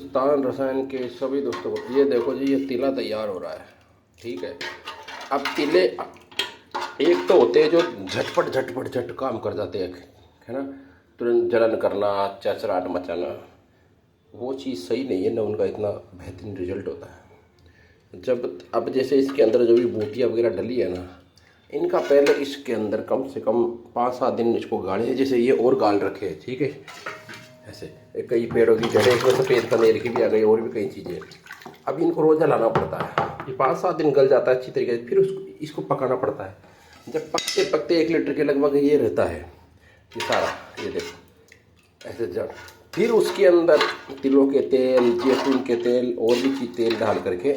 हिंदुस्तान रसायन के सभी दोस्तों को ये देखो जी, ये तिला तैयार हो रहा है। ठीक है। अब तिले एक तो होते हैं जो झटपट झटपट झट काम कर जाते हैं, है ना, तुरंत जलन करना, चचराहट मचाना। वो चीज़ सही नहीं है ना, उनका इतना बेहतरीन रिजल्ट होता है। जब अब जैसे इसके अंदर जो भी बूटियाँ वगैरह डली है ना, इनका पहले इसके अंदर कम से कम 5-7 दिन इसको गाड़े, जैसे ये और गाल रखे हैं। ठीक है। ऐसे कई पेड़ों की जड़ें, इसमें सफ़ेद कनेर की भी आ गई और भी कई चीज़ें। अब इनको रोज़ जलाना पड़ता है। ये 5-7 दिन गल जाता है अच्छी तरीके से, फिर उसको इसको पकाना पड़ता है। जब पकते पकते 1 लीटर के लगभग ये रहता है, ये सारा, ये देखो ऐसे जड़। फिर उसके अंदर तिलों के तेल, जैतून के तेल और भी चीज़ तेल डाल करके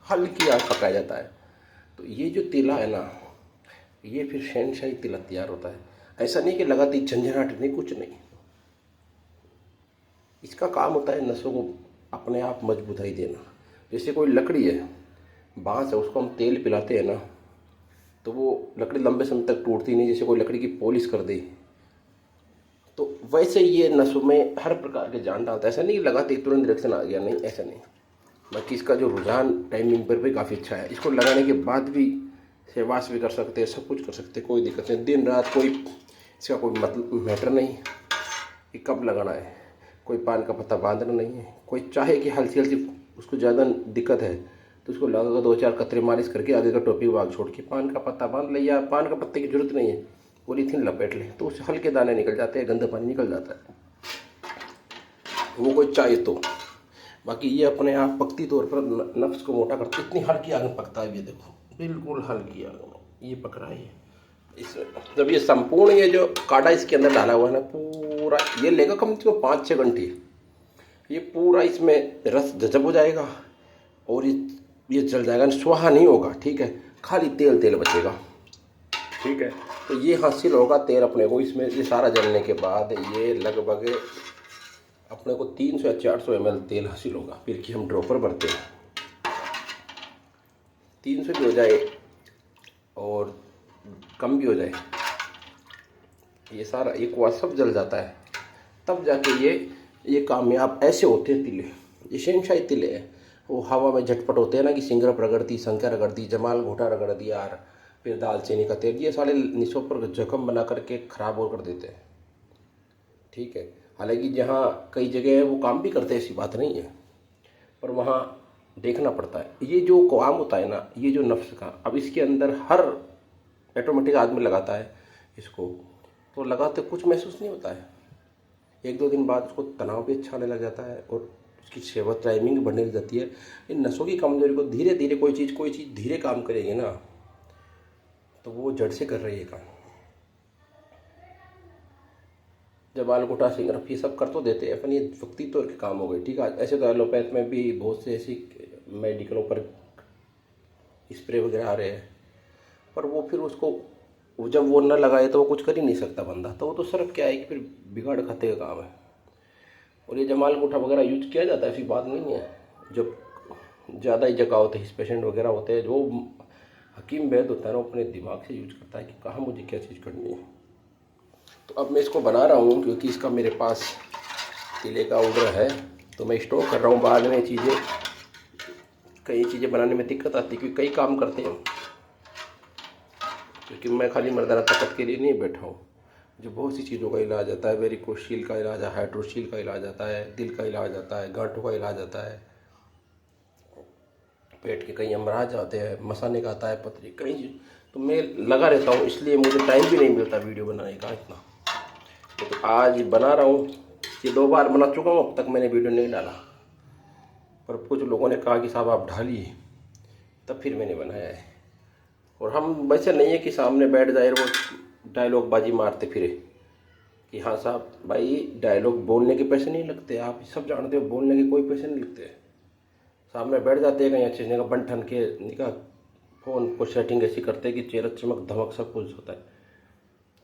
हल्की आग पकाया जाता है। तो ये जो तिला है ना, ये फिर शहनशाही तिला तैयार होता है। ऐसा नहीं कि लगातार झंझनाहट, नहीं, कुछ नहीं। इसका काम होता है नसों को अपने आप मजबूताई देना। जैसे कोई लकड़ी है, बांस है, उसको हम तेल पिलाते हैं ना, तो वो लकड़ी लंबे समय तक टूटती नहीं, जैसे कोई लकड़ी की पॉलिश कर दे। तो वैसे ये नसों में हर प्रकार के जान डालता है। ऐसा नहीं लगाते तुरंत रिएक्शन आ गया, नहीं, ऐसा नहीं। बाकी इसका जो रुझान टाइमिंग पर भी काफ़ी अच्छा है। इसको लगाने के बाद भी सेवास भी कर सकते हैं, सब कुछ कर सकते हैं, कोई दिक्कत नहीं। दिन रात कोई इसका कोई मतलब मैटर नहीं कि कब लगाना है। कोई पान का पत्ता बांधना नहीं है। कोई चाहे कि हल्की हल्की उसको ज़्यादा दिक्कत है तो उसको लगा 2-4 कतरे मालिश करके आगे का टोपी वाग छोड़ के पान का पत्ता बांध ले, या पान का पत्ते की जरूरत नहीं है, पॉलीथीन लपेट ले, तो उससे हल्के दाने निकल जाते हैं, गंदा पानी निकल जाता है। वो कोई चाहे तो। बाकी ये अपने आप पकती तौर पर नफ्स को मोटा करती, इतनी हल्की आग में पकता है। ये देखो बिल्कुल हल्की आग में ये पक रहा है। इस जब ये संपूर्ण ये जो काढ़ा इसके अंदर डाला हुआ है ना, पूरा ये लेगा कम से कम 5-6 घंटे। ये पूरा इसमें रस जजब हो जाएगा और ये जल जाएगा, स्वाहा नहीं होगा। ठीक है। खाली तेल तेल बचेगा। ठीक है। तो ये हासिल होगा तेल अपने को इसमें। ये सारा जलने के बाद ये लगभग अपने को 300 या 400 ml तेल हासिल होगा। फिर कि हम ड्रॉपर भरते हैं, 300 भी हो जाए और कम भी हो जाए, ये सारा एक कुआ सब जल जाता है। तब जाके ये कामयाब ऐसे होते हैं तिले। ये शहनशाही तिले हैं। वो हवा में झटपट होते हैं ना, कि सिंगरप रगड़ दी, शंकर रगड़ दी, जमाल घोटा रगड़ दिया, यार, फिर दालचीनी का तेल, ये सारे निशों पर जख्म बना करके ख़राब और कर देते हैं। ठीक है। हालांकि जहाँ कई जगह है वो काम भी करते हैं, ऐसी बात नहीं है, पर वहाँ देखना पड़ता है। ये जो काम होता है ना, ये जो नफ्स का, अब इसके अंदर हर ऑटोमेटिक आदमी लगाता है इसको, तो लगाते कुछ महसूस नहीं होता है। 1-2 दिन बाद उसको तनाव भी अच्छा आने लग जाता है और उसकी सेहत टाइमिंग बढ़ने लग जाती है। इन नसों की कमजोरी को धीरे धीरे कोई चीज़ धीरे काम करेगी ना, तो वो जड़ से कर रही है काम। जब आलूगोटा सिंगरफ ये सब कर तो देते हैं, अपन ये वक्ती तौर के काम हो गए। ठीक है। ऐसे तो एलोपैथ में भी बहुत से ऐसी मेडिकलों पर स्प्रे वगैरह आ रहे हैं, पर वो फिर उसको जब वो न लगाए तो वो कुछ कर ही नहीं सकता बंदा। तो वो तो सिर्फ क्या है कि फिर बिगाड़ खाते का काम है। और ये जमाल गोठा वगैरह यूज किया जाता है, ऐसी बात नहीं है। जब ज़्यादा ही जगह होते हैं, पेशेंट वगैरह होते हैं, जो हकीम वैद्य होता है ना, वो अपने दिमाग से यूज करता है कि कहाँ मुझे क्या चीज़ करनी है। तो अब मैं इसको बना रहा हूँ, क्योंकि इसका मेरे पास तिले का ऑर्डर है, तो मैं स्टॉक कर रहा हूँ। बाद में कई चीज़ें बनाने में दिक्कत आती है, क्योंकि कई काम करते हैं, क्योंकि मैं खाली मर्दाना ताकत के लिए नहीं बैठा हूँ। जो बहुत सी चीज़ों का इलाज आता है, वेरिकोशील का इलाज है, हाइड्रोशील का इलाज आता है, दिल का इलाज आता है, गांठों का इलाज आता है, पेट के कई अमराज आते हैं, मसाने का आता है, पथरी, कई चीज़। तो मैं लगा रहता हूँ, इसलिए मुझे टाइम भी नहीं मिलता वीडियो बनाने का इतना। तो आज बना रहा हूँ। ये 2 बार बना चुका हूँ, अब तक मैंने वीडियो नहीं डाला, पर कुछ लोगों ने कहा कि साहब आप ढालिए, तब फिर मैंने बनाया है। और हम वैसे नहीं है कि सामने बैठ जाए वो डायलॉग बाजी मारते फिरे कि हाँ साहब भाई डायलॉग बोलने के पैसे नहीं लगते, आप सब जानते हो, बोलने के कोई पैसे नहीं लगते। सामने बैठ जाते हैं कहीं अच्छी जगह बन ठन के निकाह, फ़ोन को सेटिंग ऐसी करते हैं कि चेहरा चमक धमक सब कुछ होता है।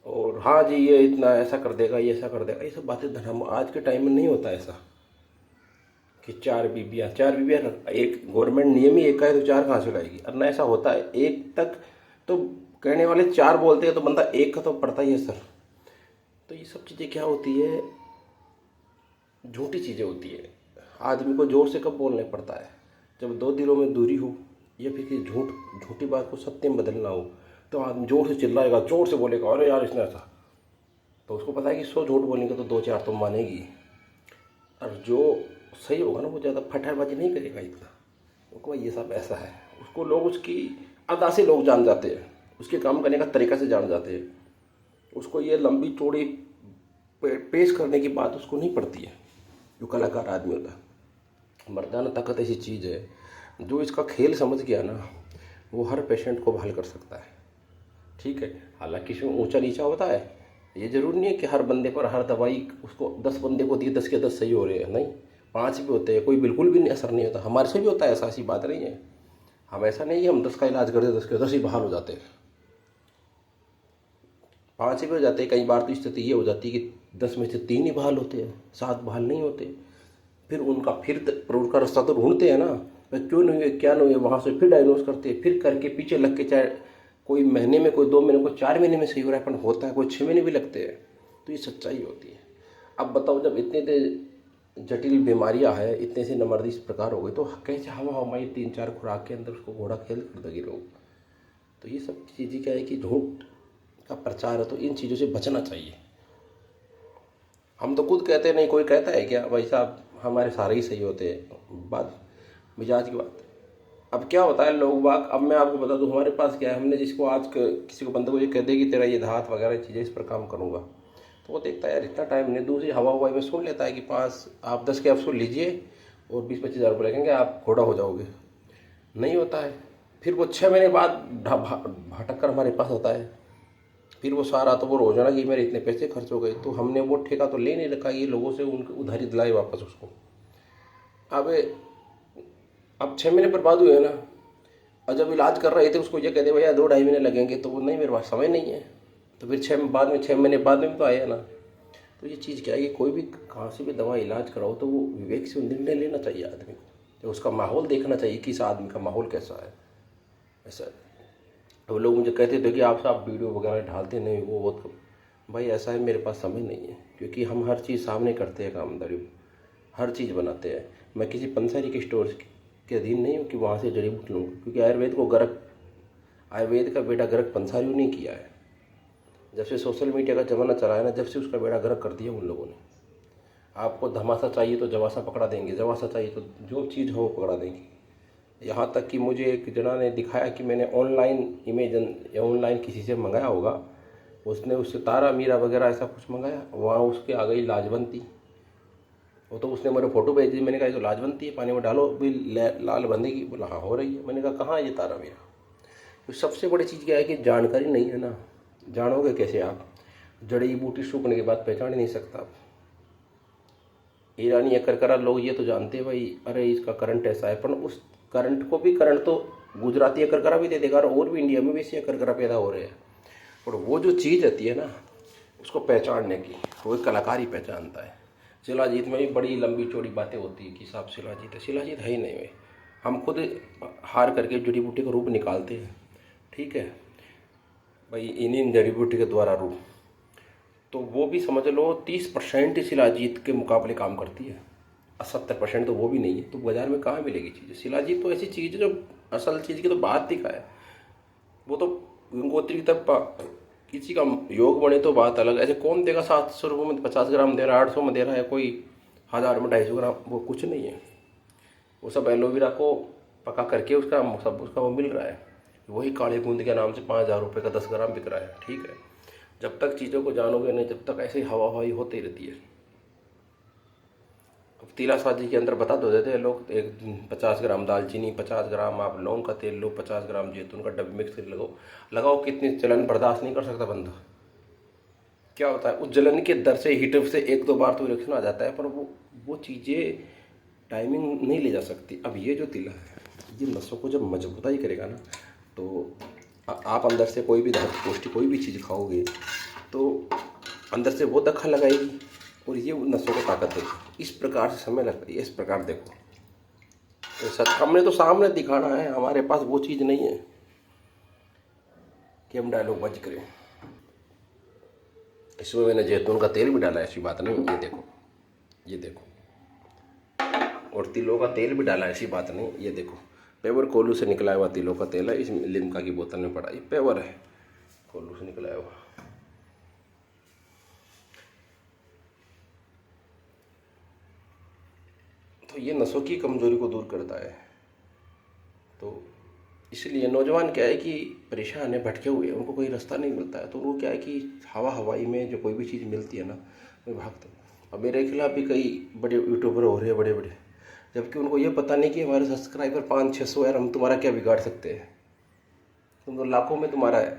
और हाँ जी ये इतना ऐसा कर देगा, ये ऐसा कर देगा, ये सब बातें धर्म आज के टाइम में नहीं होता ऐसा कि 4 बीबियाँ एक गवर्नमेंट नियम ही एक का है, तो 4 कहाँ से लाएगी। और ना ऐसा होता है, एक तक तो कहने वाले 4 बोलते हैं, तो बंदा एक का तो पड़ता ही है सर। तो ये सब चीज़ें क्या होती है, झूठी चीज़ें होती है। आदमी को जोर से कब बोलना पड़ता है, जब दो दिलों में दूरी हो या फिर कि झूठी बात को सत्य में बदलना हो, तो आदमी जोर से चिल्लाएगा, जोर से बोलेगा अरे यार इसने ऐसा, तो उसको पता है कि 100 झूठ बोलेंगे तो 2-4 तो मानेगी। और जो सही होगा ना वो ज़्यादा फटाबाजी नहीं करेगा इतना, उसको ये सब ऐसा है, उसको लोग उसकी अदा से लोग जान जाते हैं, उसके काम करने का तरीका से जान जाते हैं। उसको ये लंबी चौड़ी पेश करने की बात उसको नहीं पड़ती है, जो कलाकार आदमी होता है। मर्दाना ताकत ऐसी चीज़ है, जो इसका खेल समझ गया ना वो हर पेशेंट को बहाल कर सकता है। ठीक है, हालांकि इसमें ऊंचा नीचा होता है, ये जरूरी नहीं है कि हर बंदे पर हर दवाई उसको 10 बंदे को दी 10 के 10 सही हो रहे हैं, नहीं, 5 भी होते हैं, कोई बिल्कुल भी असर नहीं होता। हमारे से भी होता है, ऐसी बात नहीं है। हम ऐसा नहीं है हम 10 का इलाज करते 10 के 10 ही बहाल हो जाते हैं, 5 भी हो जाते हैं। कई बार तो स्थिति ये हो जाती है कि 10 में से 3 ही बहाल होते हैं, 7 बहाल नहीं होते। फिर उनका रास्ता तो ढूंढते हैं ना, क्यों नहीं हुए क्या नहीं हुए, वहाँ से फिर डायग्नोज करते हैं, फिर करके पीछे लग के, चाहे कोई महीने में, कोई 2 महीने, कोई 4 महीने में सही हो रहा है, अपन होता है कोई 6 महीने भी लगते हैं। तो ये सच्चाई होती है। अब बताओ, जब इतने जटिल बीमारियां हैं, इतने से नमर्दी इस प्रकार हो गई, तो कैसे हवा हवाई 3-4 खुराक के अंदर उसको घोड़ा खेल कर देंगे लोग। तो ये सब चीज़ें क्या है कि झूठ का प्रचार है, तो इन चीज़ों से बचना चाहिए। हम तो खुद कहते नहीं, कोई कहता है क्या भाई साहब हमारे सारे ही सही होते हैं, बात मिजाज की बात। अब क्या होता है लोग बाग, अब मैं आपको बता दूं हमारे पास क्या है, हमने जिसको आज किसी को बंदे को ये कह दे कि तेरा ये हाथ वगैरह चीज़ें इस पर काम करूँगा, तो वो देखता है यार इतना टाइम नहीं, दूसरी हवा हवाई में सुन लेता है कि 5 आप 10 कैप्सूल लीजिए और 20-25 हज़ार रुपये लगेंगे, आप घोड़ा हो जाओगे। नहीं होता है। फिर वो 6 महीने बाद भटक कर हमारे पास आता है, फिर वो सारा तो वो रोजाना कि मेरे इतने पैसे खर्च हो गए, तो हमने वो ठेका तो ले नहीं रखा, ये लोगों से उनके उधारी दिलाई वापस उसको। अब 6 महीने बर्बाद हुए ना, और जब इलाज कर रहे थे उसको ये कहते भैया 2-2.5 महीने लगेंगे, तो वो नहीं मेरे पास समय नहीं है, तो फिर 6 महीने बाद में तो आया ना। तो ये चीज़ क्या है कि कोई भी कहाँ से भी दवा इलाज कराओ तो वो विवेक से निर्णय लेना चाहिए आदमी को, तो उसका माहौल देखना चाहिए कि इस आदमी का माहौल कैसा है। ऐसा तो लोग मुझे कहते थे कि आप साहब वीडियो वगैरह डालते नहीं, वो बहुत, भाई ऐसा है मेरे पास समय नहीं है, क्योंकि हम हर चीज़ सामने करते हैं, कामदारी हर चीज़ बनाते हैं। मैं किसी पंसारी के स्टोर के अधीन नहीं हूँ कि वहाँ से जड़ी बूटी लूँगा, क्योंकि आयुर्वेद का बेटा गर्क पंसारियों ने किया है। जब से सोशल मीडिया का ज़माना चला है ना, जब से उसका बेड़ा गर्क कर दिया उन लोगों ने। आपको धमासा चाहिए तो जवासा पकड़ा देंगे, जवासा चाहिए तो जो चीज़ हो वो पकड़ा देंगे। यहाँ तक कि मुझे एक जना ने दिखाया कि मैंने ऑनलाइन इमेजन या ऑनलाइन किसी से मंगाया होगा, उसने उससे तारा मीरा वगैरह ऐसा कुछ मंगाया, वहाँ उसके आ गई लाजवंती। वो तो उसने मेरे फोटो भेज दी, मैंने कहा ये तो लाजवंती है, पानी में डालो भी लाल बंदेगी। बोला हाँ हो रही है। मैंने कहा कहाँ ये तारा मीरा। तो सबसे बड़ी चीज़ क्या है कि जानकारी नहीं है ना, जानोगे कैसे आप, जड़ी बूटी सूखने के बाद पहचान ही नहीं सकता आप। ईरानी अकरकरा लोग ये तो जानते हैं भाई, अरे इसका करंट ऐसा है, पर उस करंट को भी, करंट तो गुजराती अकरकरा भी दे देगा, और भी इंडिया में भी ऐसे अकरकरा पैदा हो रहे हैं। पर वो जो चीज़ रहती है ना उसको पहचानने की, वो कलाकार ही पहचानता है। शिलाजीत में भी बड़ी लंबी चौड़ी बातें होती है कि साहब शिलाजीत है, शिलाजीत है ही नहीं है। हम खुद हार करके जड़ी बूटी का रूप निकालते हैं, ठीक है भाई, इन्हीं जड़ी बूटी के द्वारा रूप, तो वो भी समझ लो 30% ही शिलाजीत के मुकाबले काम करती है, 70% तो वो भी नहीं है। तो बाजार में कहाँ मिलेगी चीज़। शिलाजीत तो ऐसी चीज़ है जो असल चीज़ की तो बात दिखाए, वो तो गंगोत्री की तरफ किसी का योग बने तो बात अलग। ऐसे कौन देगा 700 रुपये में 50 ग्राम दे रहा है, 800 में दे रहा है, कोई 1000 में 250 ग्राम, वो कुछ नहीं है। वो सब एलोवेरा को पका करके उसका सब उसका वो मिल रहा है, वही काले बूंद के नाम से 5000 रुपये का 10 ग्राम बिक रहा है। ठीक है, जब तक चीज़ों को जानोगे नहीं, जब तक ऐसे ही हवा हवाई होती रहती है। अब तीला शादी के अंदर बता दो देते हैं लोग, 50 ग्राम दालचीनी, 50 ग्राम आप लौंग का तेल लो, 50 ग्राम जैतून का डब्बे मिक्स कर लगाओ, कितनी जलन बर्दाश्त नहीं कर सकता बंदा। क्या होता है उस जलन के दर से, हीटर से 1-2 बार तो रिएक्शन आ जाता है, पर वो चीज़ें टाइमिंग नहीं ले जा सकती। अब ये जो तिला है ये नसों को जब मजबूताई करेगा ना, तो आप अंदर से कोई भी धातु पौष्टिक कोई भी चीज़ खाओगे तो अंदर से वो दखल लगाएगी और ये नसों को ताकत देगी। इस प्रकार से समय लगता है। इस प्रकार देखो, तो सच हमने तो सामने दिखाना है, हमारे पास वो चीज़ नहीं है कि हम डायलॉग बज करें। इसमें मैंने जैतून का तेल भी डाला है, ऐसी बात नहीं। ये देखो, ये देखो, और तिलों का तेल भी डाला, ऐसी बात नहीं। ये देखो पेवर कोल्हू से निकला हुआ तिलों का तेल है, इस लिम्का की बोतल में पड़ा, ये पेवर है कोल्हू से निकला हुआ। तो ये नसों की कमजोरी को दूर करता है। तो इसलिए नौजवान क्या है कि परेशान है, भटके हुए हैं, उनको कोई रास्ता नहीं मिलता है, तो वो क्या है कि हवाई में जो कोई भी चीज़ मिलती है ना वो भागते हैं। अब मेरे खिलाफ भी कई बड़े यूट्यूबर हो रहे हैं, बड़े बड़े, जबकि उनको ये पता नहीं कि हमारे सब्सक्राइबर 500-600 यार, हम तुम्हारा क्या बिगाड़ सकते हैं, तुम तो लाखों में तुम्हारा है।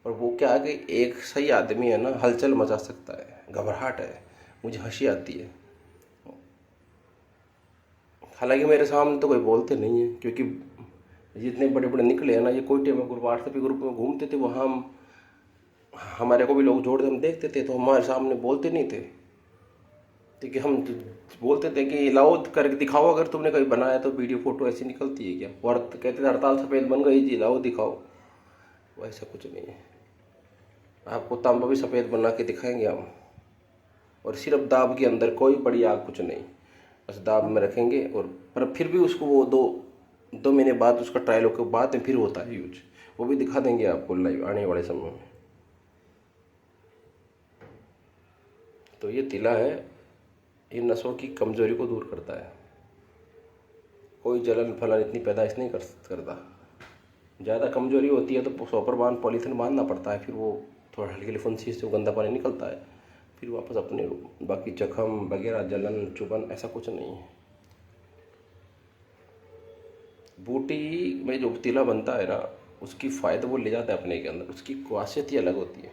और वो क्या है कि एक सही आदमी है ना, हलचल मचा सकता है, घबराहट है, मुझे हंसी आती है। हालांकि मेरे सामने तो कोई बोलते नहीं है, क्योंकि जितने बड़े बड़े निकले हैं ना, ये कोयटे में ग्रुप, व्हाट्सएप ग्रुप में घूमते थे, वहाँ हम हमारे को भी लोग जोड़ते, हम देखते थे, तो हमारे सामने बोलते नहीं थे। क्योंकि हम बोलते थे कि लाओ करके दिखाओ, अगर तुमने कभी बनाया तो वीडियो फोटो ऐसी निकलती है क्या, और कहते थे हड़ताल सफ़ेद बन गई जी, लाओ दिखाओ। वैसा कुछ नहीं है, आपको तांबा भी सफ़ेद बना के दिखाएंगे हम, और सिर्फ दाब के अंदर, कोई बड़ी आग कुछ नहीं, बस दाब में रखेंगे। और पर फिर भी उसको वो दो महीने बाद उसका ट्रायल के बाद में फिर होता है यूज, वो भी दिखा देंगे आपको लाइव आने वाले समय में। तो ये तिला है, ये नसों की कमजोरी को दूर करता है, कोई जलन फलन इतनी पैदाइश नहीं करता। ज़्यादा कमजोरी होती है तो सॉपर बांध पॉलीथीन बांधना पड़ता है, फिर वो थोड़ा हल्की फुंसी से गंदा पानी निकलता है, फिर वापस अपने, बाकी जख्म वगैरह जलन चुभन ऐसा कुछ नहीं है। बूटी में जो तिला बनता है ना, उसकी फ़ायदा वो ले जाता है अपने के अंदर, उसकी खासियत ही अलग होती है।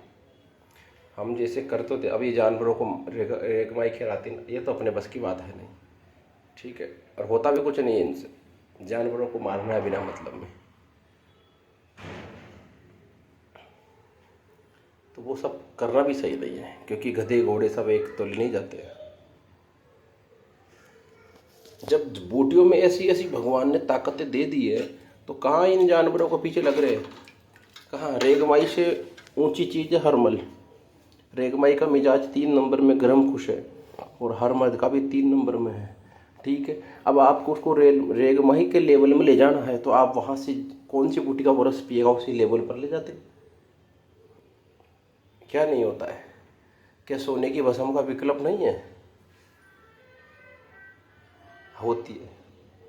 हम जैसे करते थे, अभी जानवरों को रेगमाई खिलाती, ये तो अपने बस की बात है नहीं, ठीक है, और होता भी कुछ नहीं है इनसे, जानवरों को मारना है बिना मतलब में, तो वो सब करना भी सही नहीं है, क्योंकि गधे घोड़े सब एक तो नहीं जाते हैं। जब बूटियों में ऐसी ऐसी भगवान ने ताकतें दे दी है, तो कहाँ इन जानवरों को पीछे लग रहे हैं, कहाँ। रेगमाई से ऊंची चीज़ है हरमल, रेगमाई का मिजाज 3 नंबर में गर्म खुश है, और हरमल का भी 3 नंबर में है, ठीक है। अब आपको उसको रेगमाई के लेवल में ले जाना है, तो आप वहाँ से कौन सी बूटी का बरस पिएगा, उसी लेवल पर ले जाते। क्या नहीं होता है, क्या सोने की भस्म का विकल्प नहीं है, होती है।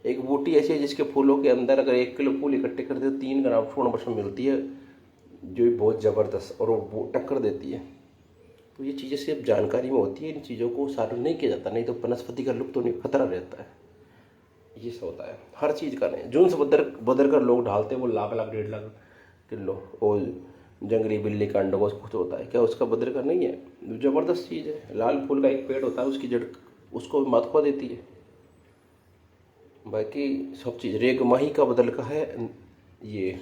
एक बूटी ऐसी है जिसके फूलों के अंदर अगर 1 किलो फूल इकट्ठे कर दे तो 3 ग्राम स्वर्ण भस्म मिलती है, जो बहुत ज़बरदस्त, और वो टक्कर देती है। तो ये चीज़ें सिर्फ जानकारी में होती है, इन चीज़ों को शामिल नहीं किया जाता, नहीं तो वनस्पति का लुप्त होने का खतरा रहता है। ये सब होता है, हर चीज़ का नहीं। जून से बदर कर लोग डालते हैं, वो लाख लाख 1.5 लाख किलो, और जंगली बिल्ली का अंडा कुछ होता है क्या, उसका बदर का नहीं है, ज़बरदस्त चीज़ है। लाल फूल का एक पेड़ होता है, उसकी जड़ उसको महत्व देती है। बाकी सब चीज़ रेगमाही का बदल का है ये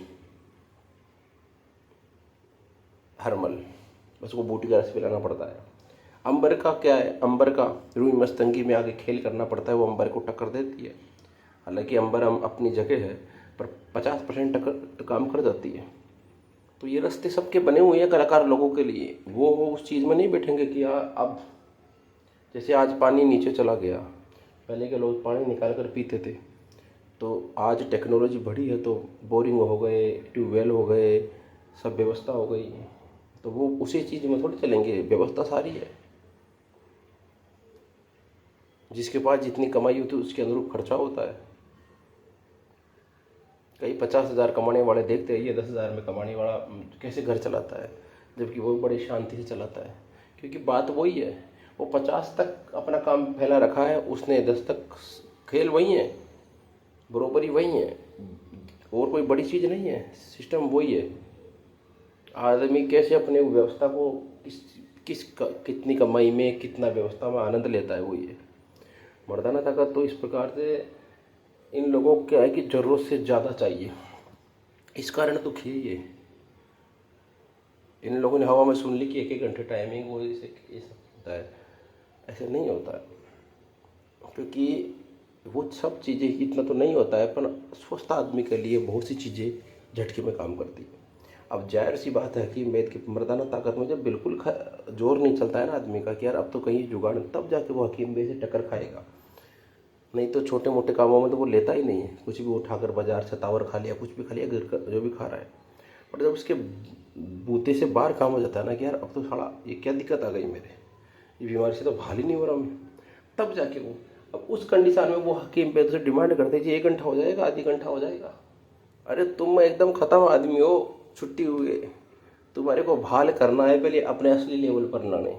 हरमल, बस वो बूटी का रस पिलाना पड़ता है। अंबर का क्या है, अंबर का रूई मस्तंगी में आगे खेल करना पड़ता है, वो अंबर को टक्कर देती है। हालांकि अंबर हम अपनी जगह है, पर 50% टक्कर काम कर जाती है। तो ये रास्ते सबके बने हुए हैं कलाकार लोगों के लिए, वो उस चीज़ में नहीं बैठेंगे कि अब जैसे आज पानी नीचे चला गया, पहले के लोग पानी निकाल कर पीते थे, तो आज टेक्नोलॉजी बढ़ी है, तो बोरिंग हो गए, ट्यूबवेल हो गए, सब व्यवस्था हो गई, तो वो उसी चीज़ में थोड़ी चलेंगे, व्यवस्था सारी है। जिसके पास जितनी कमाई होती है उसके अनुरूप खर्चा होता है। कई 50,000 कमाने वाले देखते हैं, ये 10,000 में कमाने वाला कैसे घर चलाता है, जबकि वो बड़ी शांति से चलाता है। क्योंकि बात वही है, वो 50 तक अपना काम फैला रखा है, उसने 10 तक, खेल वही है, बरोबरी वही है, और कोई बड़ी चीज़ नहीं है, सिस्टम वही है। आदमी कैसे अपने व्यवस्था को कितनी कमाई में कितना व्यवस्था में आनंद लेता है, वही है। मर्दाना ताकत तो इस प्रकार से इन लोगों को क्या है कि ज़रूरत से ज़्यादा चाहिए, इस कारण तो दुखी है ये। इन लोगों ने हवा में सुन ली कि 1-1 घंटे टाइमिंग, वो इसे ये सब होता है, ऐसे नहीं होता है। क्योंकि वो सब चीज़ें इतना तो नहीं होता है, पर स्वस्थ आदमी के लिए बहुत सी चीज़ें झटके में काम करती है। अब जाहिर सी बात है कि मेद की मर्दाना ताकत में जब बिल्कुल जोर नहीं चलता है ना आदमी का कि यार अब तो कहीं जुगाड़, तब जाके वो हकीम बे से टक्कर खाएगा। नहीं तो छोटे मोटे कामों में तो वो लेता ही नहीं है, कुछ भी उठाकर बाजार से तावर खा लिया, कुछ भी खा लिया, घर का जो भी खा रहा है। पर जब उसके बूते से बाहर काम हो जाता है ना कि यार अब तो साला ये क्या दिक्कत आ गई मेरे, ये बीमारी से तो भाल ही नहीं हो रहा मैं, तब जाके वो अब उस कंडीशन में वो हकीम पे से डिमांड करते जी 1 घंटा हो जाएगा, आधी घंटा हो जाएगा। अरे तुम एकदम ख़त्म आदमी हो, छुट्टी हुई है, तुम्हारे को भाल करना है पहले अपने असली लेवल पर लाने,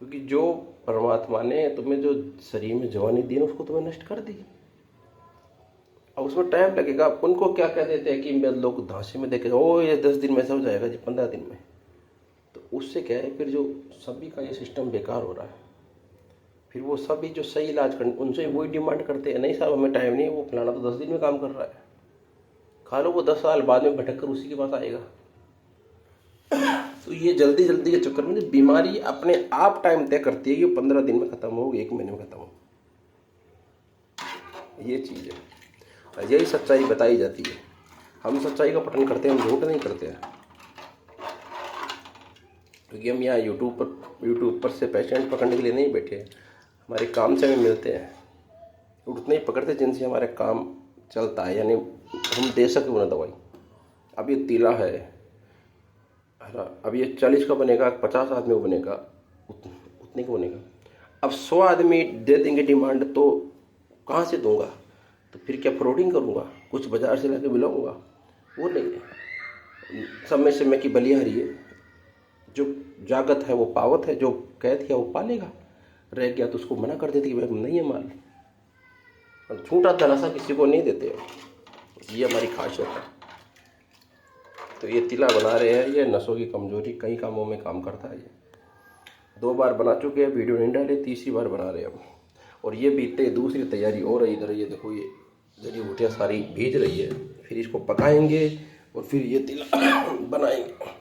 क्योंकि जो परमात्मा ने तुम्हें जो शरीर में जवानी दी ना उसको तुम्हें नष्ट कर दी। अब उसमें टाइम लगेगा। उनको क्या कह देते हैं कि लोग धांसे में देखे ओ ये 10 दिन में ऐसा हो जाएगा जी, 15 दिन में, तो उससे क्या है फिर जो सभी का ये सिस्टम बेकार हो रहा है। फिर वो सभी जो सही इलाज करने उनसे वही डिमांड करते हैं, नहीं साहब हमें टाइम नहीं है, वो फलाना तो 10 दिन में काम कर रहा है, खा लो, वो 10 साल बाद में भटक कर उसी के पास आएगा। तो ये जल्दी जल्दी के चक्कर में बीमारी अपने आप टाइम तय करती है कि 15 दिन में ख़त्म हो, 1 महीने में ख़त्म हो, ये चीज़ है। यही सच्चाई बताई जाती है। हम सच्चाई का पठन करते हैं, हम झूठ नहीं करते हैं, क्योंकि हम यहाँ यूट्यूब पर से पेशेंट पकड़ने के लिए नहीं बैठे हैं, हमारे काम से हमें मिलते हैं, उतने ही पकड़ते जिनसे हमारा काम चलता है, यानी हम दे सके उन्हें दवाई। अब ये तीला है ना, अब ये 40 का बनेगा, 50 आदमी को बनेगा, उतने का बनेगा। अब 100 आदमी दे देंगे डिमांड, तो कहाँ से दूंगा? तो फिर क्या फ्रॉडिंग करूँगा? कुछ बाजार से लाके मिलाऊंगा? वो नहीं है। समय समय की बलिहारी है, जो जागत है वो पावत है, जो कैद है वो पालेगा, रह गया तो उसको मना कर देती कि भाई नहीं है माल। और झूठा दिलासा किसी को नहीं देते, ये हमारी खासियत है। तो ये तिला बना रहे हैं, ये नसों की कमजोरी कई कामों में काम करता है। ये 2 बार बना चुके हैं, वीडियो नहीं डाले, 3री बार बना रहे हैं अब। और ये बीतते दूसरी तैयारी हो रही, इधर ये देखो, ये जड़ी बूटियाँ सारी भीज रही है, फिर इसको पकाएंगे और फिर ये तिला बनाएंगे।